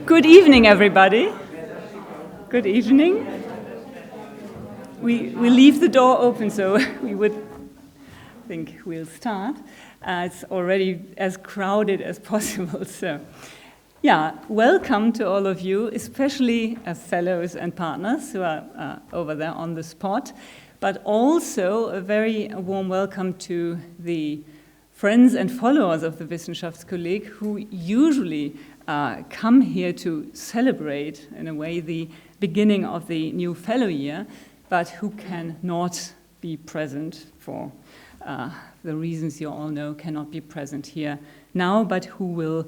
Good evening, everybody. Good evening. We leave the door open, so we would think we'll start. It's already as crowded as possible, so yeah, welcome to all of you, especially fellows and partners who are over there on the spot, but also a very warm welcome to the friends and followers of the Wissenschaftskolleg who usually come here to celebrate, in a way, the beginning of the new fellow year, but who cannot be present for the reasons you all know, cannot be present here now, but who will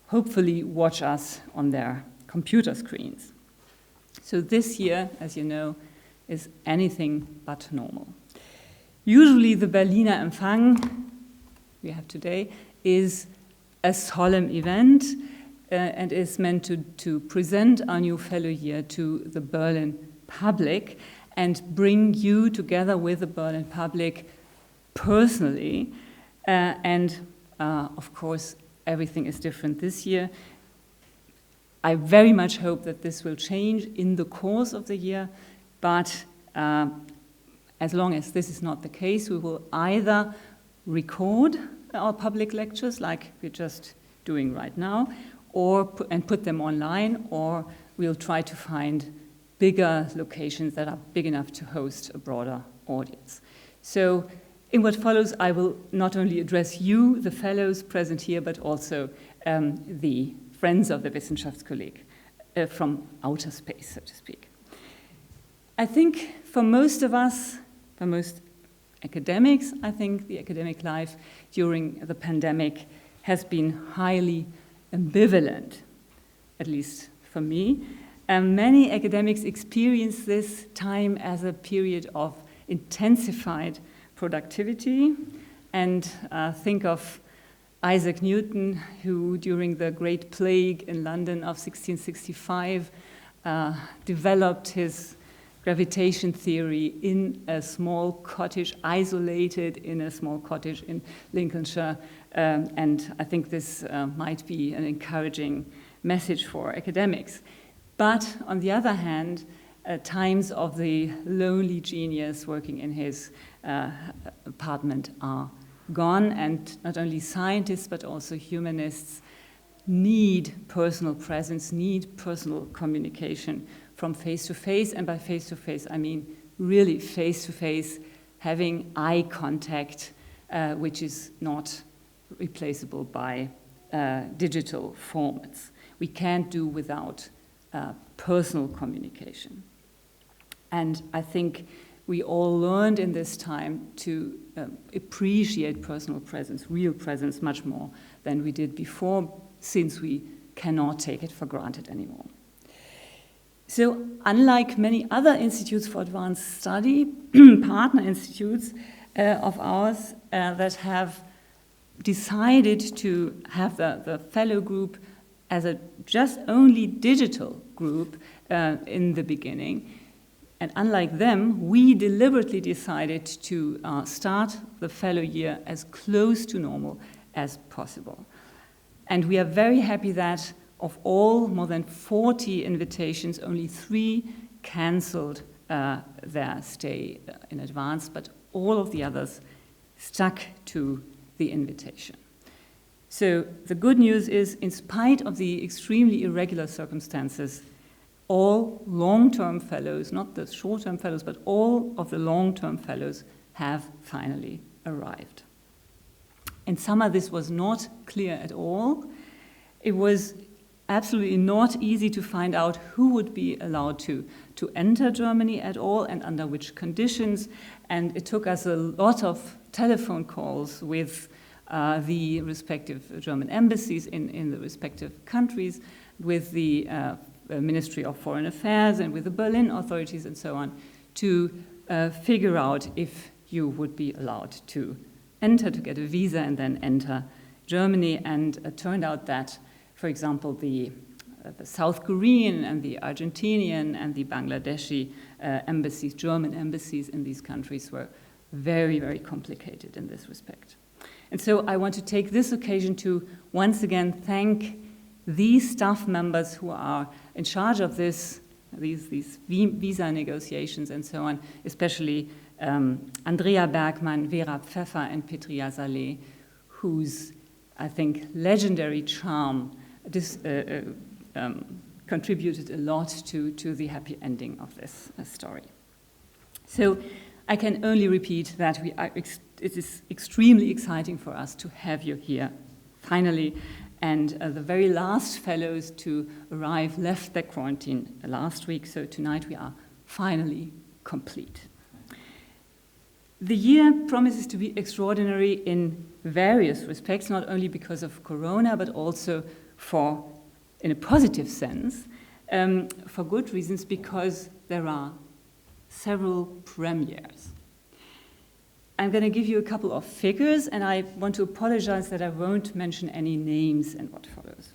hopefully watch us on their computer screens. So this year, as you know, is anything but normal. Usually the Berliner Empfang we have today is a solemn event and is meant to present our new fellow year to the Berlin public and bring you together with the Berlin public personally. Of course, everything is different this year. I very much hope that this will change in the course of the year, but as long as this is not the case, we will either record our public lectures like we're just doing right now, and put them online, or we'll try to find bigger locations that are big enough to host a broader audience. So in what follows, I will not only address you, the fellows present here, but also the friends of the Wissenschaftskolleg from outer space, so to speak. I think for most of us, for most academics, I think the academic life during the pandemic has been highly ambivalent, at least for me. Many academics experience this time as a period of intensified productivity, and think of Isaac Newton, who during the Great Plague in London of 1665 developed his gravitation theory in a small cottage, isolated in a small cottage in Lincolnshire, and I think this might be an encouraging message for academics. But on the other hand, times of the lonely genius working in his apartment are gone, and not only scientists but also humanists need personal presence, need personal communication from face to face, and by face to face I mean really face to face, having eye contact, which is not replaceable by digital formats. We can't do without personal communication. And I think we all learned in this time to appreciate personal presence, real presence, much more than we did before, since we cannot take it for granted anymore. So unlike many other institutes for advanced study, partner institutes of ours that have decided to have the fellow group as a just only digital group in the beginning, and unlike them, we deliberately decided to start the fellow year as close to normal as possible. And we are very happy that of all more than 40 invitations, only 3 canceled their stay in advance, but all of the others stuck to the invitation. So the good news is, in spite of the extremely irregular circumstances, all long-term fellows, not the short-term fellows, but all of the long-term fellows have finally arrived. In summer, this was not clear at all. It was absolutely not easy to find out who would be allowed to enter Germany at all and under which conditions. And it took us a lot of telephone calls with the respective German embassies in the respective countries, with the Ministry of Foreign Affairs and with the Berlin authorities and so on, to figure out if you would be allowed to enter, to get a visa and then enter Germany. And it turned out that, for example, the South Korean and the Argentinian and the Bangladeshi embassies, German embassies in these countries, were very, very complicated in this respect. And so I want to take this occasion to once again thank these staff members who are in charge of these visa negotiations and so on, especially Andrea Bergmann, Vera Pfeffer, and Petria Saleh, whose, I think, legendary charm contributed a lot to the happy ending of this story. So I can only repeat that it is extremely exciting for us to have you here, finally. And the very last fellows to arrive left their quarantine last week, so tonight we are finally complete. The year promises to be extraordinary in various respects, not only because of Corona, but also in a positive sense, for good reasons, because there are several premieres. I'm going to give you a couple of figures, and I want to apologize that I won't mention any names in what follows.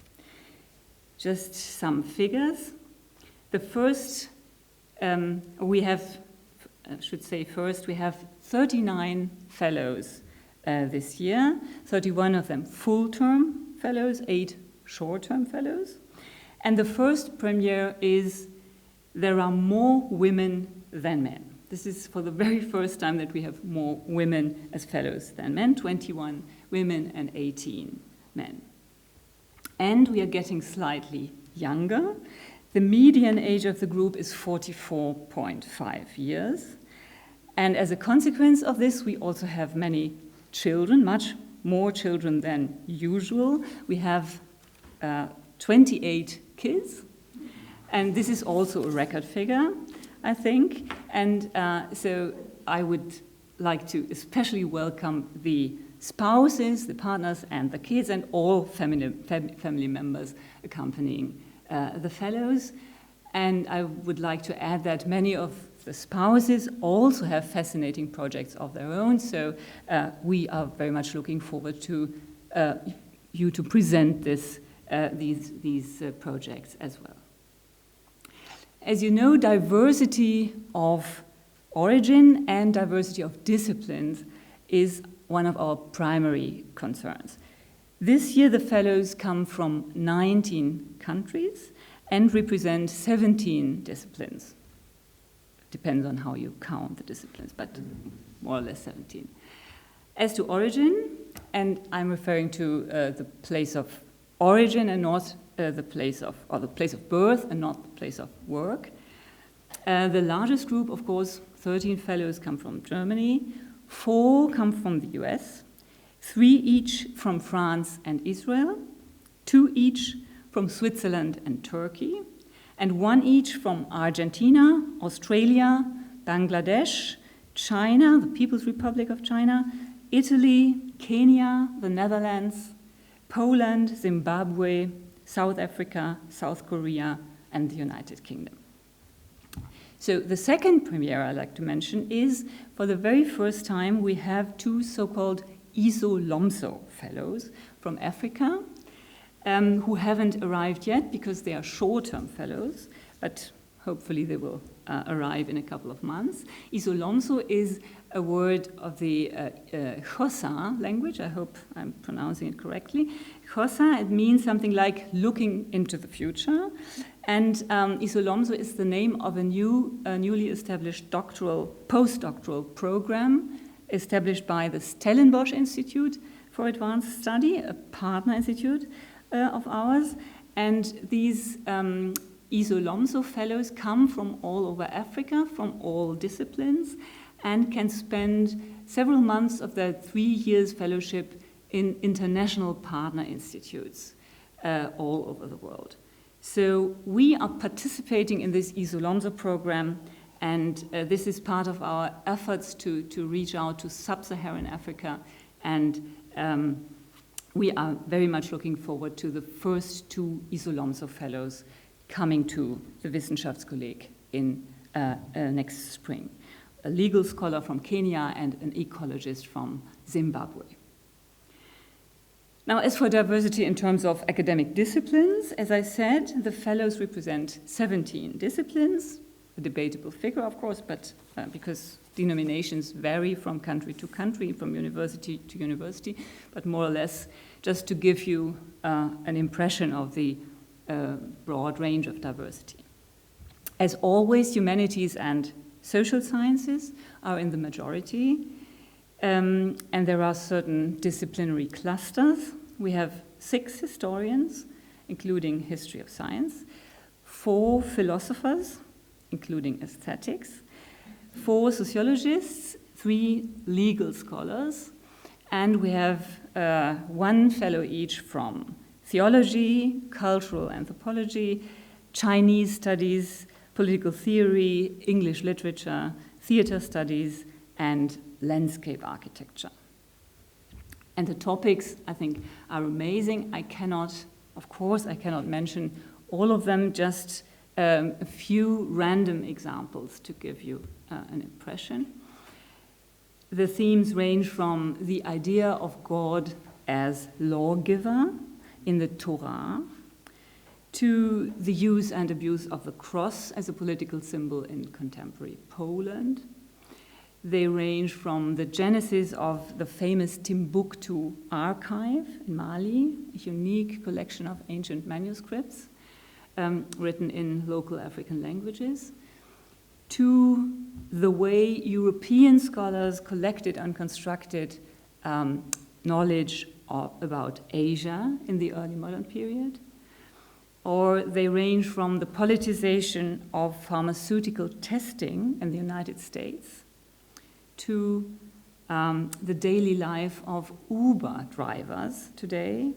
Just some figures. The first, we have 39 fellows this year, 31 of them full-term fellows, 8 short-term fellows. And the first premiere is there are more women than men. This is for the very first time that we have more women as fellows than men, 21 women and 18 men. And we are getting slightly younger. The median age of the group is 44.5 years. And as a consequence of this, we also have many children, much more children than usual. We have 28 kids, and this is also a record figure, I think. And so I would like to especially welcome the spouses, the partners, and the kids, and all family members accompanying the fellows. And I would like to add that many of the spouses also have fascinating projects of their own, so we are very much looking forward to you to present these projects as well. As you know, diversity of origin and diversity of disciplines is one of our primary concerns. This year, the fellows come from 19 countries and represent 17 disciplines. Depends on how you count the disciplines, but more or less 17. As to origin, and I'm referring to the place of origin and not the place of birth and not the place of work. The largest group, of course, 13 fellows come from Germany, 4 come from the US, 3 each from France and Israel, 2 each from Switzerland and Turkey, and 1 each from Argentina, Australia, Bangladesh, China, the People's Republic of China, Italy, Kenya, the Netherlands, Poland, Zimbabwe, South Africa, South Korea, and the United Kingdom. So the second premiere I'd like to mention is, for the very first time, we have 2 so-called ISO-LOMSO fellows from Africa, who haven't arrived yet because they are short-term fellows, but hopefully they will arrive in a couple of months. ISO-LOMSO is a word of the Xhosa language. I hope I'm pronouncing it correctly. Xhosa, it means something like looking into the future. And ISO-LOMSO is the name of a newly established postdoctoral program established by the Stellenbosch Institute for Advanced Study, a partner institute of ours. And these ISO-LOMSO fellows come from all over Africa, from all disciplines, and can spend several months of their 3 years fellowship in international partner institutes all over the world. So we are participating in this ISO-LOMSO program, and this is part of our efforts to reach out to sub-Saharan Africa, and we are very much looking forward to the first 2 ISO-LOMSO fellows coming to the Wissenschaftskolleg in next spring. A legal scholar from Kenya and an ecologist from Zimbabwe. Now, as for diversity in terms of academic disciplines, as I said, the fellows represent 17 disciplines, a debatable figure, of course, but because denominations vary from country to country, from university to university, but more or less just to give you an impression of the broad range of diversity. As always, humanities and social sciences are in the majority, and there are certain disciplinary clusters. We have 6 historians, including history of science, 4 philosophers, including aesthetics, 4 sociologists, 3 legal scholars, and we have 1 fellow each from theology, cultural anthropology, Chinese studies, political theory, English literature, theater studies, and landscape architecture. And the topics, I think, are amazing. Of course, I cannot mention all of them, just a few random examples to give you an impression. The themes range from the idea of God as lawgiver in the Torah, to the use and abuse of the cross as a political symbol in contemporary Poland. They range from the genesis of the famous Timbuktu archive in Mali, a unique collection of ancient manuscripts written in local African languages, to the way European scholars collected and constructed knowledge about Asia in the early modern period. Or they range from the politicization of pharmaceutical testing in the United States to the daily life of Uber drivers today,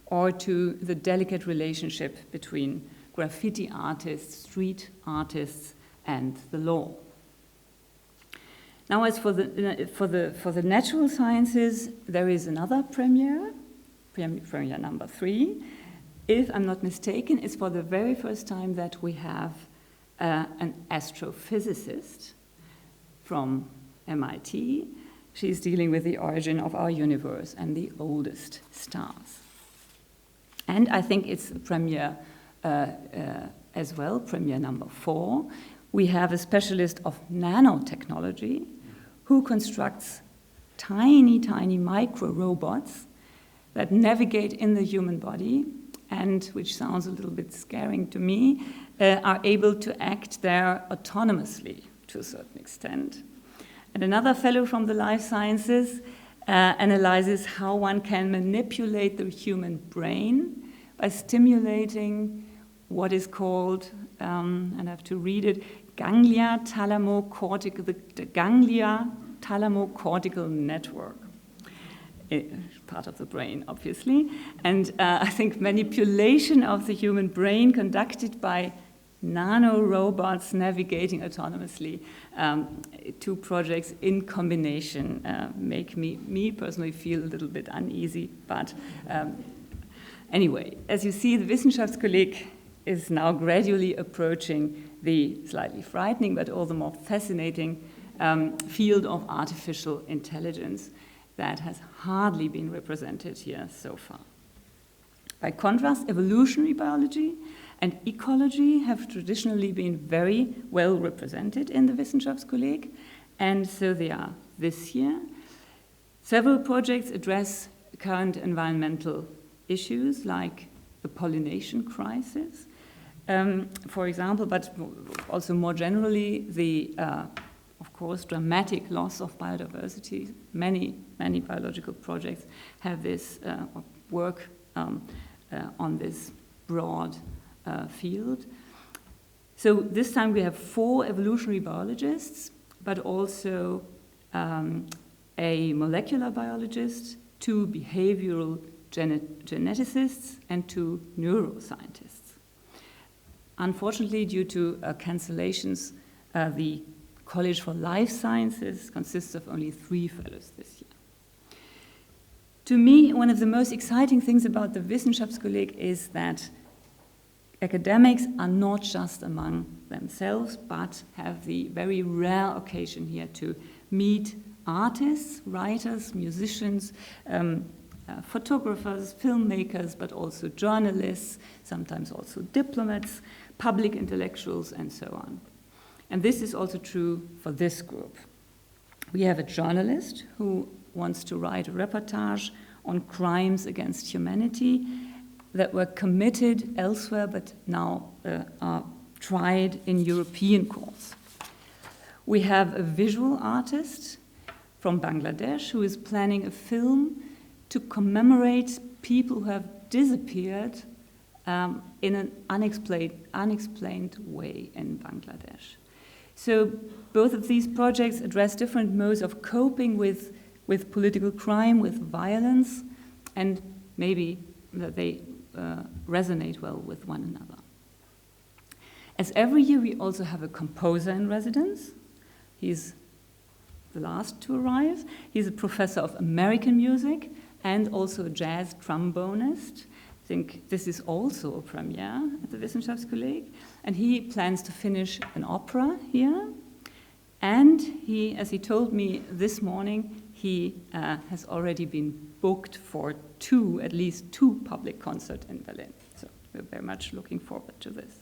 or to the delicate relationship between graffiti artists, street artists, and the law. Now, as for the natural sciences, there is another premiere number 3. If I'm not mistaken, it's for the very first time that we have an astrophysicist from MIT. She's dealing with the origin of our universe and the oldest stars. And I think it's a premiere as well, premiere number 4. We have a specialist of nanotechnology who constructs tiny, tiny micro robots that navigate in the human body, and, which sounds a little bit scaring to me, are able to act there autonomously to a certain extent. And another fellow from the life sciences analyzes how one can manipulate the human brain by stimulating what is called, and I have to read it, ganglia thalamocortical, the ganglia thalamocortical network. Part of the brain, obviously, and I think manipulation of the human brain conducted by nano-robots navigating autonomously. 2 projects in combination make me personally feel a little bit uneasy, but anyway, as you see, the Wissenschaftskolleg is now gradually approaching the slightly frightening but all the more fascinating field of artificial intelligence that has hardly been represented here so far. By contrast, evolutionary biology and ecology have traditionally been very well represented in the Wissenschaftskolleg, and so they are this year. Several projects address current environmental issues like the pollination crisis, for example, but also more generally the of course, dramatic loss of biodiversity. Many biological projects have this work on this broad field. So this time we have 4 evolutionary biologists, but also a molecular biologist, 2 behavioral geneticists, and 2 neuroscientists. Unfortunately, due to cancellations, the College for Life Sciences consists of only 3 fellows this year. To me, one of the most exciting things about the Wissenschaftskolleg is that academics are not just among themselves, but have the very rare occasion here to meet artists, writers, musicians, photographers, filmmakers, but also journalists, sometimes also diplomats, public intellectuals, and so on. And this is also true for this group. We have a journalist who wants to write a reportage on crimes against humanity that were committed elsewhere but now are tried in European courts. We have a visual artist from Bangladesh who is planning a film to commemorate people who have disappeared in an unexplained way in Bangladesh. So both of these projects address different modes of coping with political crime, with violence, and maybe that they resonate well with one another. As every year, we also have a composer in residence. He's the last to arrive. He's a professor of American music and also a jazz trombonist. I think this is also a premiere at the Wissenschaftskolleg. And he plans to finish an opera here. And he, as he told me this morning, he has already been booked for at least two public concerts in Berlin. So we're very much looking forward to this.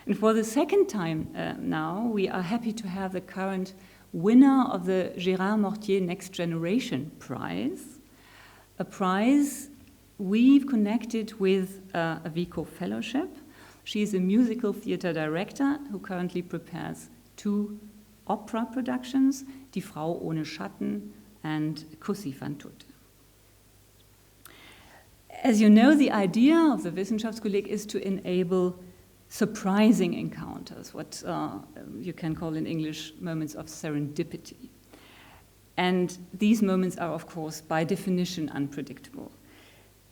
And for the second time now, we are happy to have the current winner of the Gérard Mortier Next Generation Prize, a prize we've connected with a Vico Fellowship. She's a musical theater director who currently prepares 2 opera productions, Die Frau ohne Schatten and Kussi van Tutte. As you know, the idea of the Wissenschaftskolleg is to enable surprising encounters, what you can call in English moments of serendipity. And these moments are, of course, by definition unpredictable.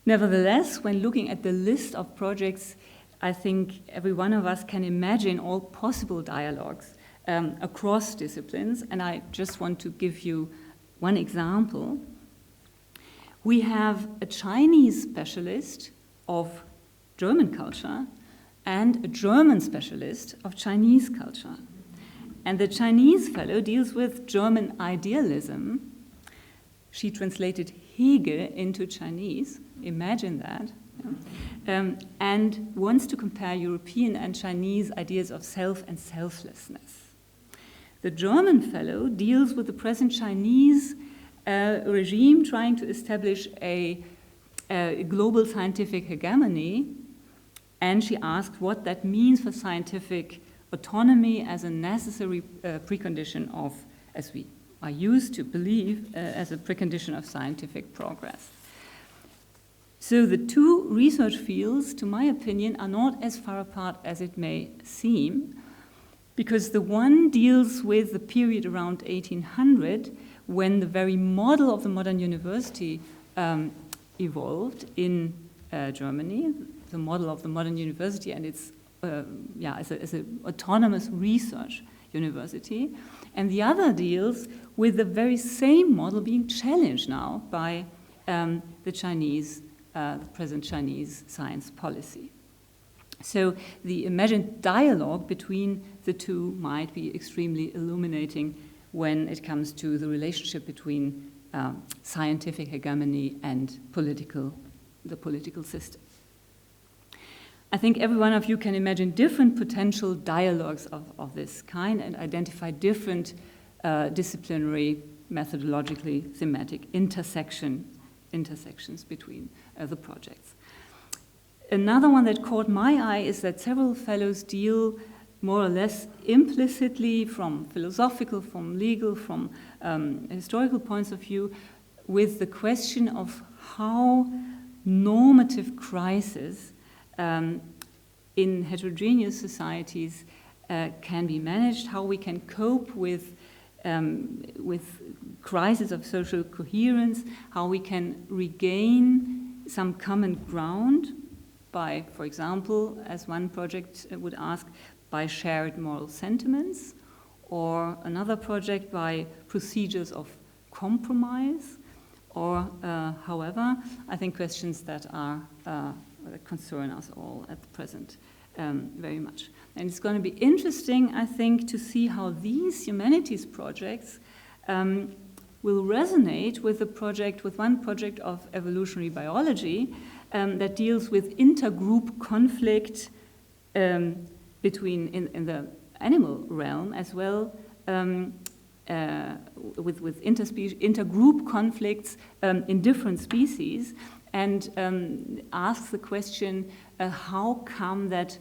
Nevertheless, when looking at the list of projects, I think every one of us can imagine all possible dialogues across disciplines, and I just want to give you one example. We have a Chinese specialist of German culture and a German specialist of Chinese culture. And the Chinese fellow deals with German idealism. She translated Hegel into Chinese, imagine that, and wants to compare European and Chinese ideas of self and selflessness. The German fellow deals with the present Chinese regime trying to establish a global scientific hegemony, and she asked what that means for scientific autonomy as a necessary precondition of, as we are used to believe, as a precondition of scientific progress. So the two research fields, to my opinion, are not as far apart as it may seem, because the one deals with the period around 1800 when the very model of the modern university evolved in Germany, the model of the modern university and its as an autonomous research university, and the other deals with the very same model being challenged now by the Chinese, the present Chinese science policy. So the imagined dialogue between the two might be extremely illuminating when it comes to the relationship between scientific hegemony and the political system. I think every one of you can imagine different potential dialogues of this kind and identify different disciplinary, methodologically thematic intersections between the projects. Another one that caught my eye is that several fellows deal more or less implicitly from philosophical, from legal, from historical points of view with the question of how normative crises in heterogeneous societies can be managed, how we can cope with crises of social coherence, how we can regain some common ground by, for example, as one project would ask, by shared moral sentiments, or another project by procedures of compromise, or however, I think questions that are that concern us all at the present very much. And it's going to be interesting, I think, to see how these humanities projects will resonate with one project of evolutionary biology that deals with intergroup conflict between in the animal realm as well, with intergroup conflicts in different species, and asks the question, how come that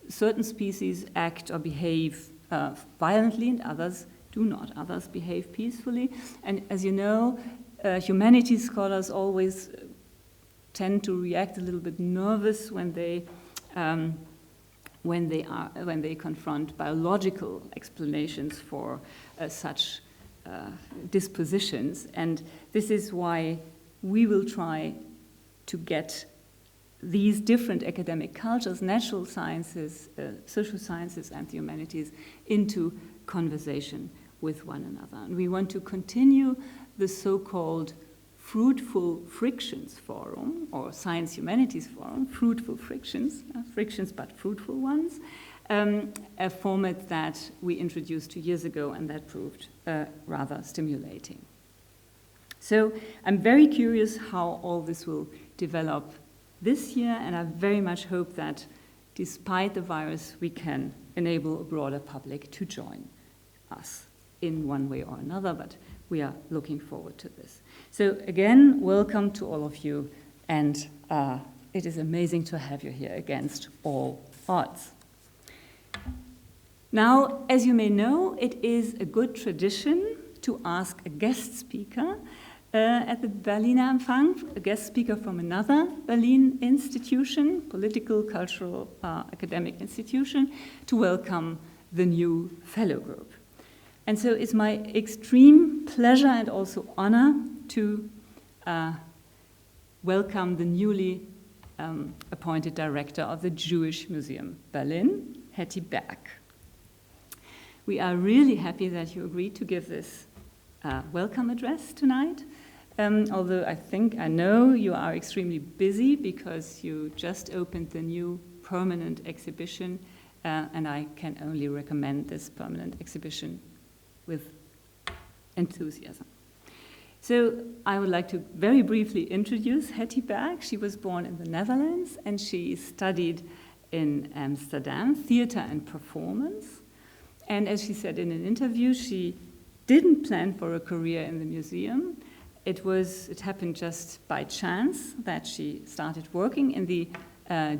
certain species act or behave violently and others do not, others behave peacefully. And as you know, humanities scholars always tend to react a little bit nervous when they confront biological explanations for such dispositions. And this is why we will try to get these different academic cultures, natural sciences, social sciences, and the humanities, into conversation with one another. And we want to continue the so-called Fruitful Frictions Forum, or Science Humanities Forum, Fruitful Frictions, frictions but fruitful ones, a format that we introduced 2 years ago and that proved rather stimulating. So I'm very curious how all this will develop this year, and I very much hope that despite the virus, we can enable a broader public to join us in one way or another, but we are looking forward to this. So again, welcome to all of you, and it is amazing to have you here against all odds. Now, as you may know, it is a good tradition to ask a guest speaker at the Berliner Empfang, a guest speaker from another Berlin institution, political, cultural, academic institution, to welcome the new fellow group. And so it's my extreme pleasure and also honor to welcome the newly appointed director of the Jewish Museum Berlin, Hetty Berg. We are really happy that you agreed to give this welcome address tonight. Although I know you are extremely busy because you just opened the new permanent exhibition, and I can only recommend this permanent exhibition with enthusiasm. So I would like to very briefly introduce Hetty Berg. She was born in the Netherlands, and she studied in Amsterdam, theater and performance. And as she said in an interview, she didn't plan for a career in the museum. It happened just by chance that she started working in the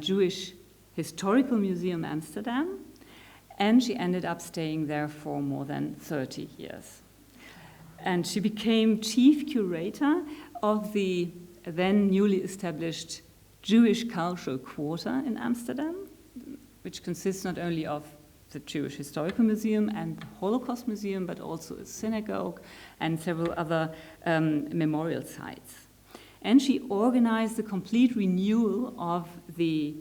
Jewish Historical Museum Amsterdam, and she ended up staying there for more than 30 years. And she became chief curator of the then newly established Jewish Cultural Quarter in Amsterdam, which consists not only of the Jewish Historical Museum and the Holocaust Museum, but also a synagogue and several other memorial sites. And she organized the complete renewal of the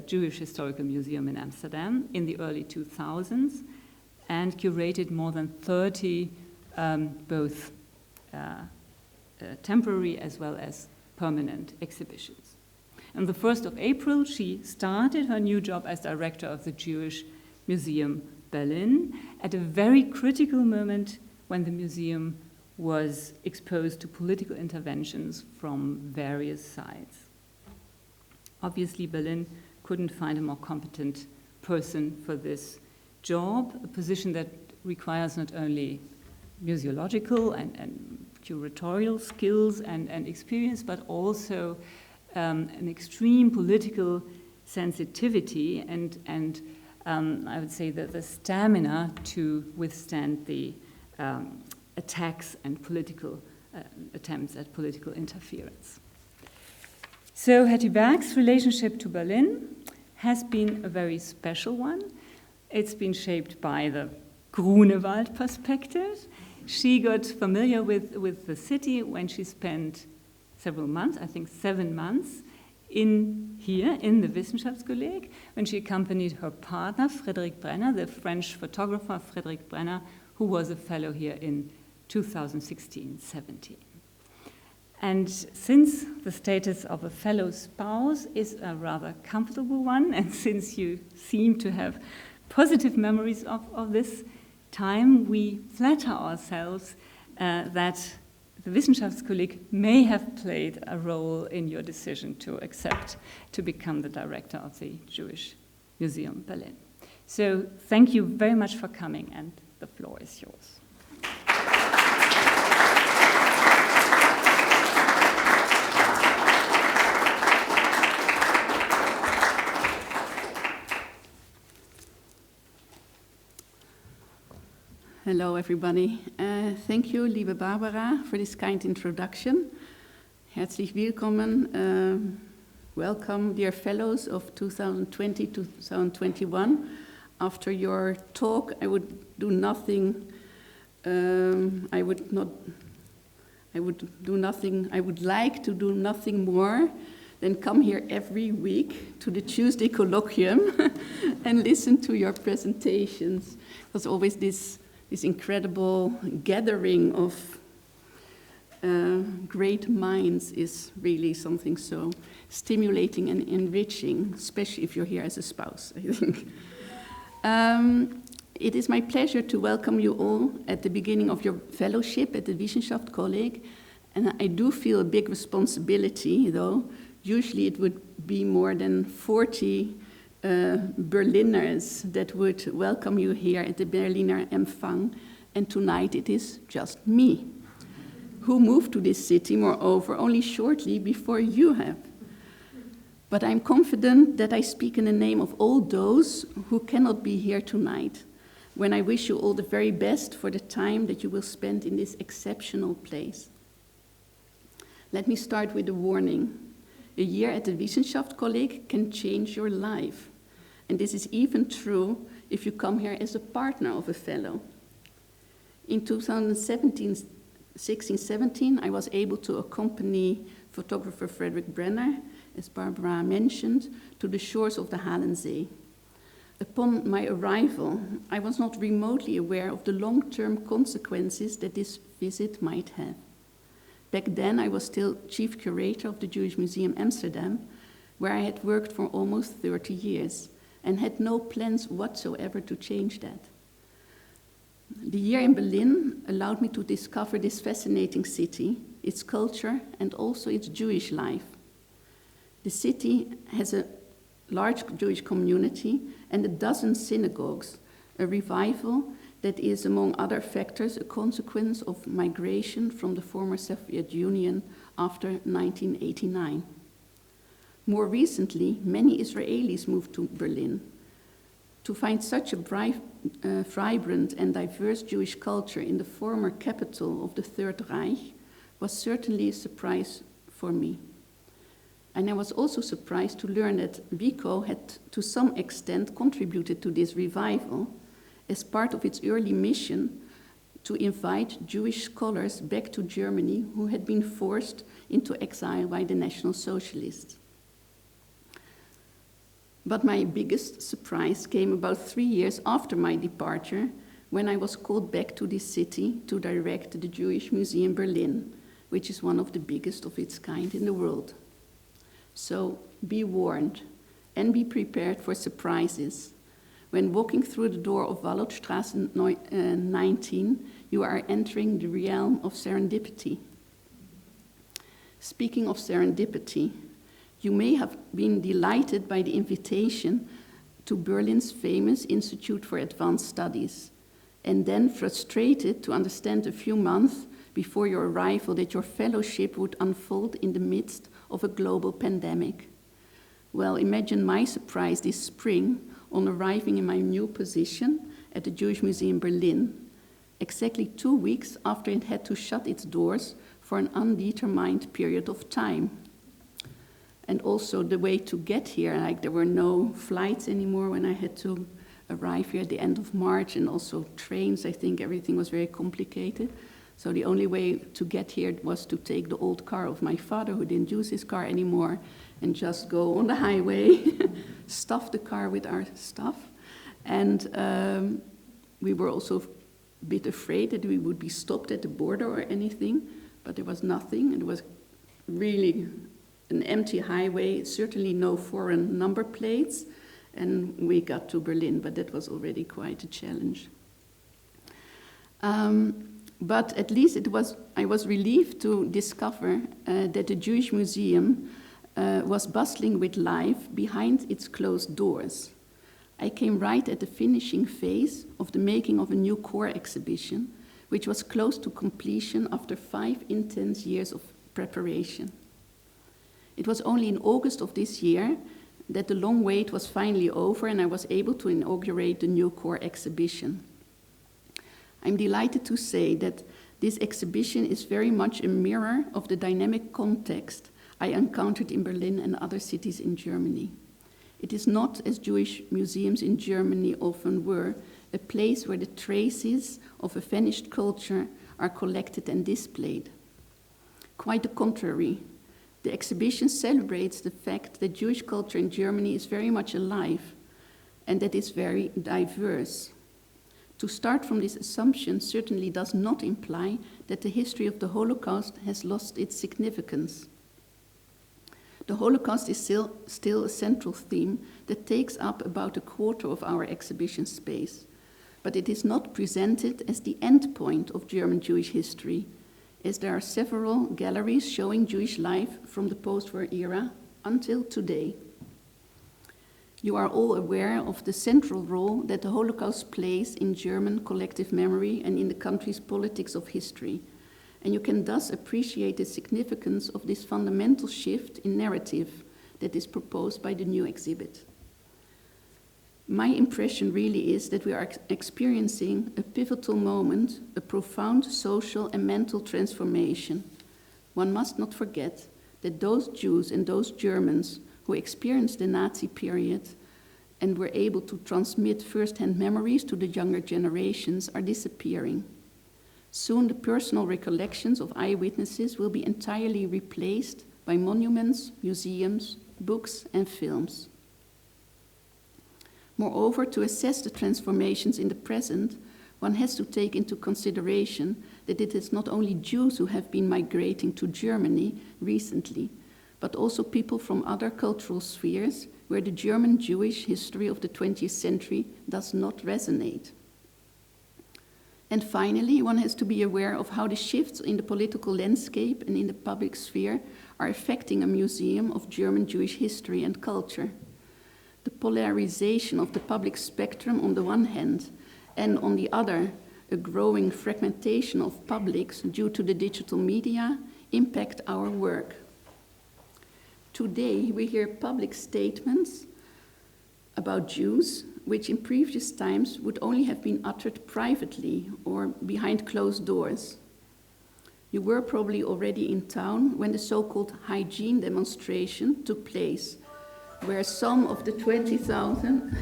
Jewish Historical Museum in Amsterdam in the early 2000s and curated more than 30 both temporary as well as permanent exhibitions. On the 1st of April, she started her new job as director of the Jewish Museum Berlin at a very critical moment when the museum was exposed to political interventions from various sides. Obviously, Berlin couldn't find a more competent person for this job, a position that requires not only museological and curatorial skills and experience, but also an extreme political sensitivity and I would say that the stamina to withstand the attacks and political attempts at political interference. So Hetty Berg's relationship to Berlin has been a very special one. It's been shaped by the Grunewald perspective. She got familiar with the city when she spent several months, I think 7 months, in the Wissenschaftskolleg, when she accompanied her partner, Frédéric Brenner, the French photographer Frédéric Brenner, who was a fellow here in 2016-17. And since the status of a fellow spouse is a rather comfortable one, and since you seem to have positive memories of this time, we flatter ourselves that the Wissenschaftskolleg may have played a role in your decision to accept to become the director of the Jewish Museum Berlin. So thank you very much for coming, and the floor is yours. Hello, everybody. Thank you, liebe Barbara, for this kind introduction. Herzlich willkommen. Welcome, dear fellows of 2020-2021. After your talk, I would do nothing. I would like to do nothing more than come here every week to the Tuesday colloquium and listen to your presentations. There's always this incredible gathering of great minds is really something so stimulating and enriching, especially if you're here as a spouse, I think. It is my pleasure to welcome you all at the beginning of your fellowship at the Wissenschaftskolleg, and I do feel a big responsibility, though. Usually it would be more than 40 Berliners that would welcome you here at the Berliner Empfang, and tonight it is just me, who moved to this city, moreover, only shortly before you have. But I'm confident that I speak in the name of all those who cannot be here tonight, when I wish you all the very best for the time that you will spend in this exceptional place. Let me start with a warning. A year at the Wissenschaftskolleg can change your life. And this is even true if you come here as a partner of a fellow. In 2016-17, I was able to accompany photographer Frederick Brenner, as Barbara mentioned, to the shores of the Halensee. Upon my arrival, I was not remotely aware of the long-term consequences that this visit might have. Back then, I was still chief curator of the Jewish Museum Amsterdam, where I had worked for almost 30 years. And had no plans whatsoever to change that. The year in Berlin allowed me to discover this fascinating city, its culture, and also its Jewish life. The city has a large Jewish community and a dozen synagogues, a revival that is, among other factors, a consequence of migration from the former Soviet Union after 1989. More recently, many Israelis moved to Berlin. To find such a vibrant and diverse Jewish culture in the former capital of the Third Reich was certainly a surprise for me. And I was also surprised to learn that WICO had to some extent contributed to this revival as part of its early mission to invite Jewish scholars back to Germany who had been forced into exile by the National Socialists. But my biggest surprise came about 3 years after my departure, when I was called back to this city to direct the Jewish Museum Berlin, which is one of the biggest of its kind in the world. So be warned and be prepared for surprises. When walking through the door of Wallotstraße 19, you are entering the realm of serendipity. Speaking of serendipity, you may have been delighted by the invitation to Berlin's famous Institute for Advanced Studies, and then frustrated to understand a few months before your arrival that your fellowship would unfold in the midst of a global pandemic. Well, imagine my surprise this spring on arriving in my new position at the Jewish Museum Berlin, exactly 2 weeks after it had to shut its doors for an undetermined period of time. And also the way to get here, like there were no flights anymore when I had to arrive here at the end of March, and also trains. I think everything was very complicated. So the only way to get here was to take the old car of my father, who didn't use his car anymore, and just go on the highway, stuff the car with our stuff. And we were also a bit afraid that we would be stopped at the border or anything, but there was nothing. It was really an empty highway, certainly no foreign number plates, and we got to Berlin, but that was already quite a challenge. But at least I was relieved to discover that the Jewish Museum was bustling with life behind its closed doors. I came right at the finishing phase of the making of a new core exhibition, which was close to completion after 5 intense years of preparation. It was only in August of this year that the long wait was finally over and I was able to inaugurate the new core exhibition. I'm delighted to say that this exhibition is very much a mirror of the dynamic context I encountered in Berlin and other cities in Germany. It is not, as Jewish museums in Germany often were, a place where the traces of a vanished culture are collected and displayed. Quite the contrary, the exhibition celebrates the fact that Jewish culture in Germany is very much alive and that it's very diverse. To start from this assumption certainly does not imply that the history of the Holocaust has lost its significance. The Holocaust is still a central theme that takes up about a quarter of our exhibition space, but it is not presented as the end point of German Jewish history, as there are several galleries showing Jewish life from the post-war era until today. You are all aware of the central role that the Holocaust plays in German collective memory and in the country's politics of history, and you can thus appreciate the significance of this fundamental shift in narrative that is proposed by the new exhibit. My impression really is that we are experiencing a pivotal moment, a profound social and mental transformation. One must not forget that those Jews and those Germans who experienced the Nazi period and were able to transmit first-hand memories to the younger generations are disappearing. Soon the personal recollections of eyewitnesses will be entirely replaced by monuments, museums, books, and films. Moreover, to assess the transformations in the present, one has to take into consideration that it is not only Jews who have been migrating to Germany recently, but also people from other cultural spheres where the German Jewish history of the 20th century does not resonate. And finally, one has to be aware of how the shifts in the political landscape and in the public sphere are affecting a museum of German Jewish history and culture. The polarization of the public spectrum on the one hand, and on the other, a growing fragmentation of publics due to the digital media, impact our work. Today, we hear public statements about Jews, which in previous times would only have been uttered privately or behind closed doors. You were probably already in town when the so-called hygiene demonstration took place, where some of the 20,000,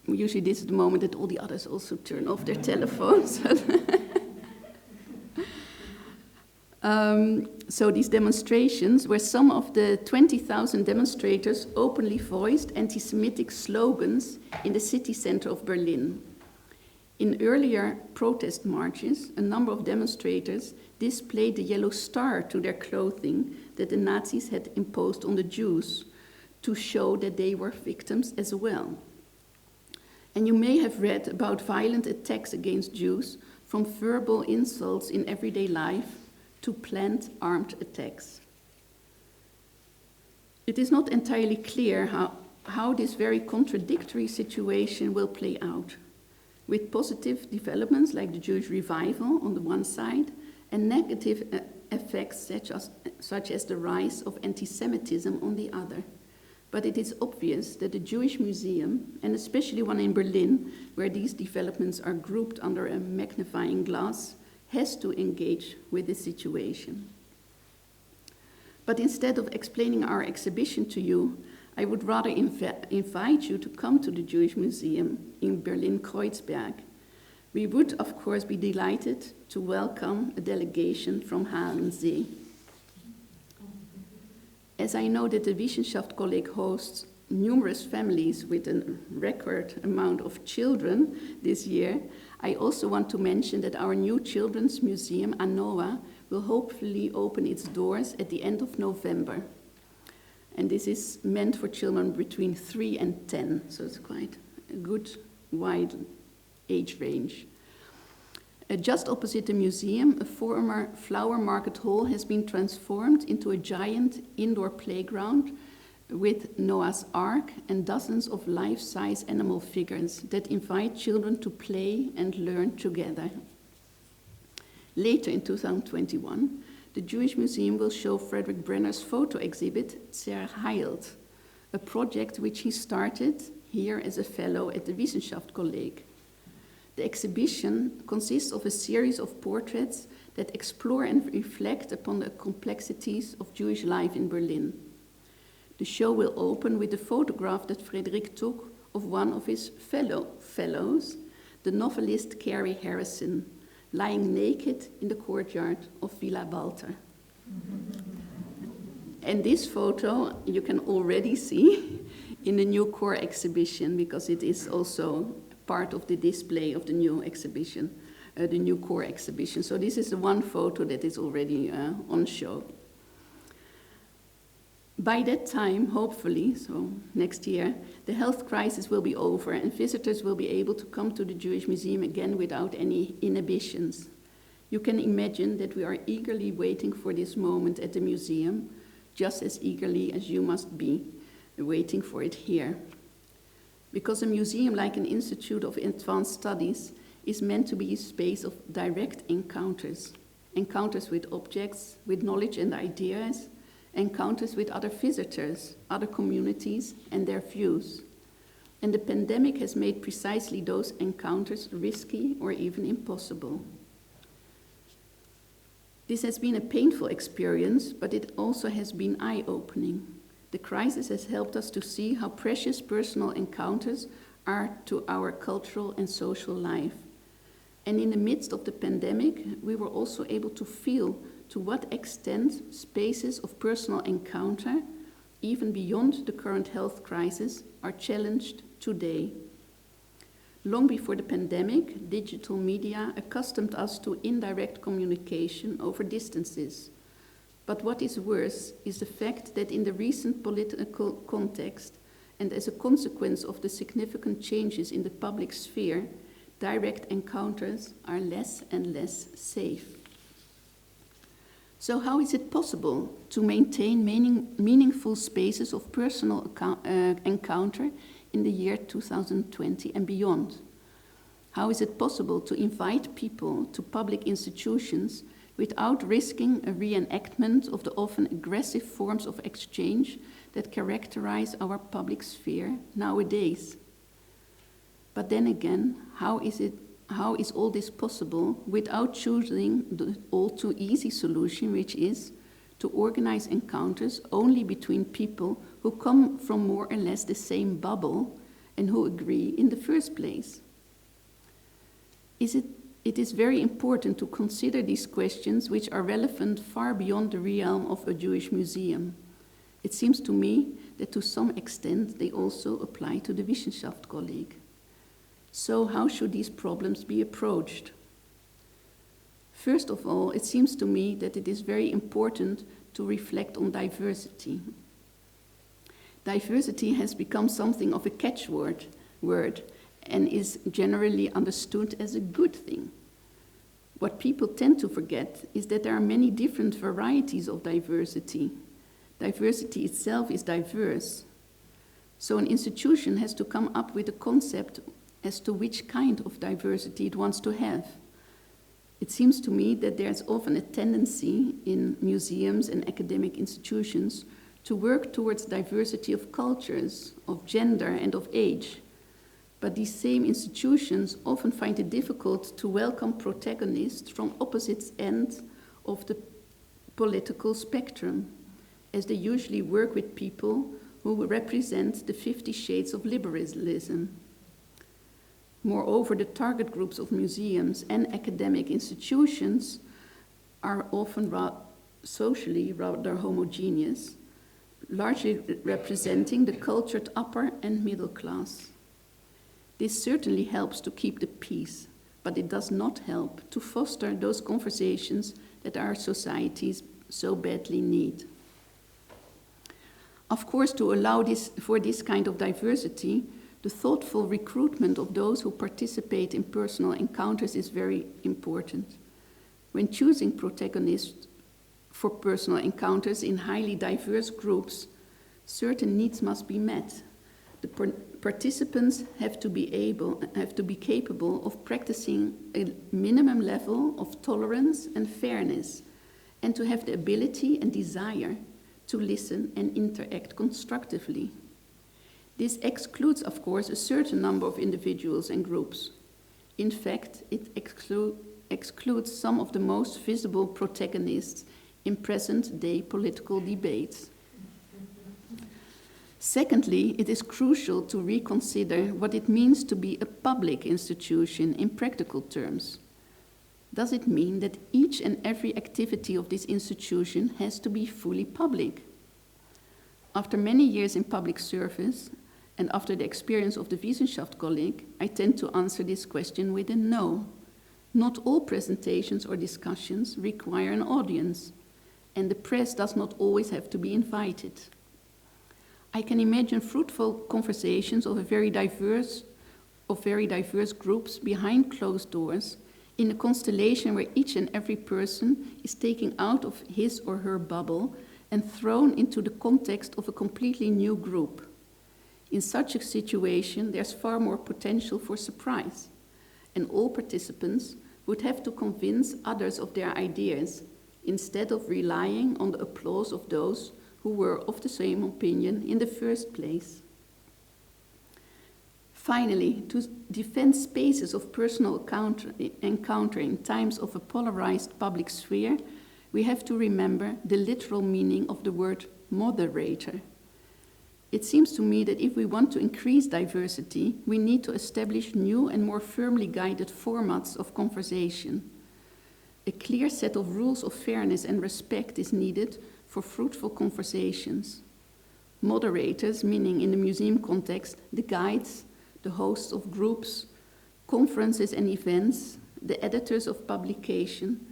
usually this is the moment that all the others also turn off their telephones. So these demonstrations where some of the 20,000 demonstrators openly voiced anti-Semitic slogans in the city center of Berlin. In earlier protest marches, a number of demonstrators displayed the yellow star to their clothing that the Nazis had imposed on the Jews to show that they were victims as well. And you may have read about violent attacks against Jews, from verbal insults in everyday life to planned armed attacks. It is not entirely clear how this very contradictory situation will play out, with positive developments like the Jewish revival on the one side and negative effects such as the rise of anti-Semitism on the other. But it is obvious that the Jewish Museum, and especially one in Berlin, where these developments are grouped under a magnifying glass, has to engage with this situation. But instead of explaining our exhibition to you, I would rather invite you to come to the Jewish Museum in Berlin-Kreuzberg. We would, of course, be delighted to welcome a delegation from Halensee. As I know that the Wissenschaftskolleg hosts numerous families with a record amount of children this year, I also want to mention that our new children's museum, ANOA, will hopefully open its doors at the end of November. And this is meant for children between 3 and 10, so it's quite a good, wide age range. Just opposite the museum, a former flower market hall has been transformed into a giant indoor playground with Noah's Ark and dozens of life-size animal figures that invite children to play and learn together. Later in 2021, the Jewish Museum will show Frederick Brenner's photo exhibit, Zerheilt, a project which he started here as a fellow at the Wissenschaftskolleg. The exhibition consists of a series of portraits that explore and reflect upon the complexities of Jewish life in Berlin. The show will open with a photograph that Frederick took of one of his fellows, the novelist Carrie Harrison, lying naked in the courtyard of Villa Walter. And this photo you can already see in the new core exhibition, because it is also part of the display of the new exhibition, the new core exhibition. So this is the one photo that is already on show. By that time, hopefully, so next year, the health crisis will be over and visitors will be able to come to the Jewish Museum again without any inhibitions. You can imagine that we are eagerly waiting for this moment at the museum, just as eagerly as you must be waiting for it here. Because a museum, like an institute of advanced studies, is meant to be a space of direct encounters. Encounters with objects, with knowledge and ideas, encounters with other visitors, other communities, and their views. And the pandemic has made precisely those encounters risky or even impossible. This has been a painful experience, but it also has been eye-opening. The crisis has helped us to see how precious personal encounters are to our cultural and social life. And in the midst of the pandemic, we were also able to feel to what extent spaces of personal encounter, even beyond the current health crisis, are challenged today. Long before the pandemic, digital media accustomed us to indirect communication over distances. But what is worse is the fact that in the recent political context, and as a consequence of the significant changes in the public sphere, direct encounters are less and less safe. So how is it possible to maintain meaningful spaces of personal encounter in the year 2020 and beyond? How is it possible to invite people to public institutions without risking a reenactment of the often aggressive forms of exchange that characterize our public sphere nowadays? But then again, how is all this possible without choosing the all too easy solution, which is to organize encounters only between people who come from more or less the same bubble and who agree in the first place? It is very important to consider these questions, which are relevant far beyond the realm of a Jewish museum. It seems to me that to some extent they also apply to the Wissenschaftskolleg. So how should these problems be approached? First of all, it seems to me that it is very important to reflect on diversity. Diversity has become something of a catchword and is generally understood as a good thing. What people tend to forget is that there are many different varieties of diversity. Diversity itself is diverse. So an institution has to come up with a concept as to which kind of diversity it wants to have. It seems to me that there's often a tendency in museums and academic institutions to work towards diversity of cultures, of gender, and of age. But these same institutions often find it difficult to welcome protagonists from opposite ends of the political spectrum, as they usually work with people who represent the 50 shades of liberalism. Moreover, the target groups of museums and academic institutions are often socially rather homogeneous, largely representing the cultured upper and middle class. This certainly helps to keep the peace, but it does not help to foster those conversations that our societies so badly need. Of course, to allow for this kind of diversity, the thoughtful recruitment of those who participate in personal encounters is very important. When choosing protagonists for personal encounters in highly diverse groups, Certain needs must be met. The participants have to be capable of practicing a minimum level of tolerance and fairness, and to have the ability and desire to listen and interact constructively. This excludes, of course, a certain number of individuals and groups. In fact, it excludes some of the most visible protagonists in present-day political debates. Secondly, it is crucial to reconsider what it means to be a public institution in practical terms. Does it mean that each and every activity of this institution has to be fully public? After many years in public service, and after the experience of the Wissenschaftskolleg, I tend to answer this question with a no. Not all presentations or discussions require an audience, and the press does not always have to be invited. I can imagine fruitful conversations of very diverse groups behind closed doors in a constellation where each and every person is taken out of his or her bubble and thrown into the context of a completely new group. In such a situation, there's far more potential for surprise, and all participants would have to convince others of their ideas instead of relying on the applause of those who were of the same opinion in the first place. Finally, to defend spaces of personal encounter in times of a polarized public sphere, we have to remember the literal meaning of the word moderator. It seems to me that if we want to increase diversity, we need to establish new and more firmly guided formats of conversation. A clear set of rules of fairness and respect is needed for fruitful conversations. Moderators, meaning in the museum context, the guides, the hosts of groups, conferences and events, the editors of publication,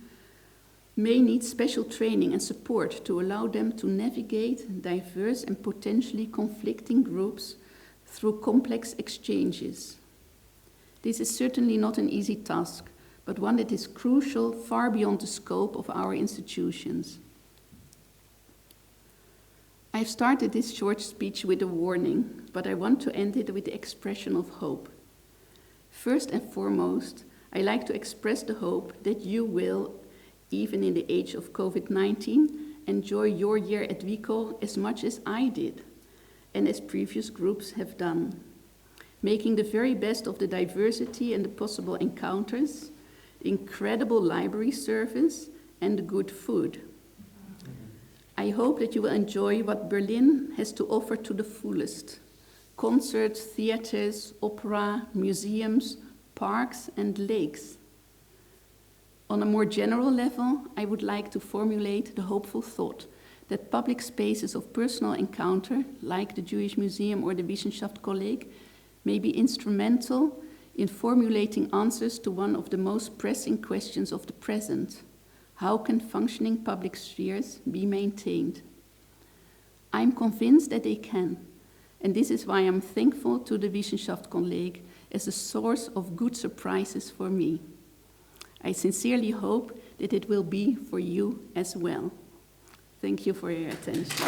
may need special training and support to allow them to navigate diverse and potentially conflicting groups through complex exchanges. This is certainly not an easy task, but one that is crucial far beyond the scope of our institutions. I've started this short speech with a warning, but I want to end it with the expression of hope. First and foremost, I like to express the hope that you will, even in the age of COVID-19, enjoy your year at WICO as much as I did, and as previous groups have done, making the very best of the diversity and the possible encounters, incredible library service, and the good food. I hope that you will enjoy what Berlin has to offer to the fullest: concerts, theaters, opera, museums, parks, and lakes. On a more general level, I would like to formulate the hopeful thought that public spaces of personal encounter, like the Jewish Museum or the Wissenschaftskolleg, may be instrumental in formulating answers to one of the most pressing questions of the present: how can functioning public spheres be maintained? I'm convinced that they can, and this is why I'm thankful to the Wissenschaftskolleg as a source of good surprises for me. I sincerely hope that it will be for you as well. Thank you for your attention.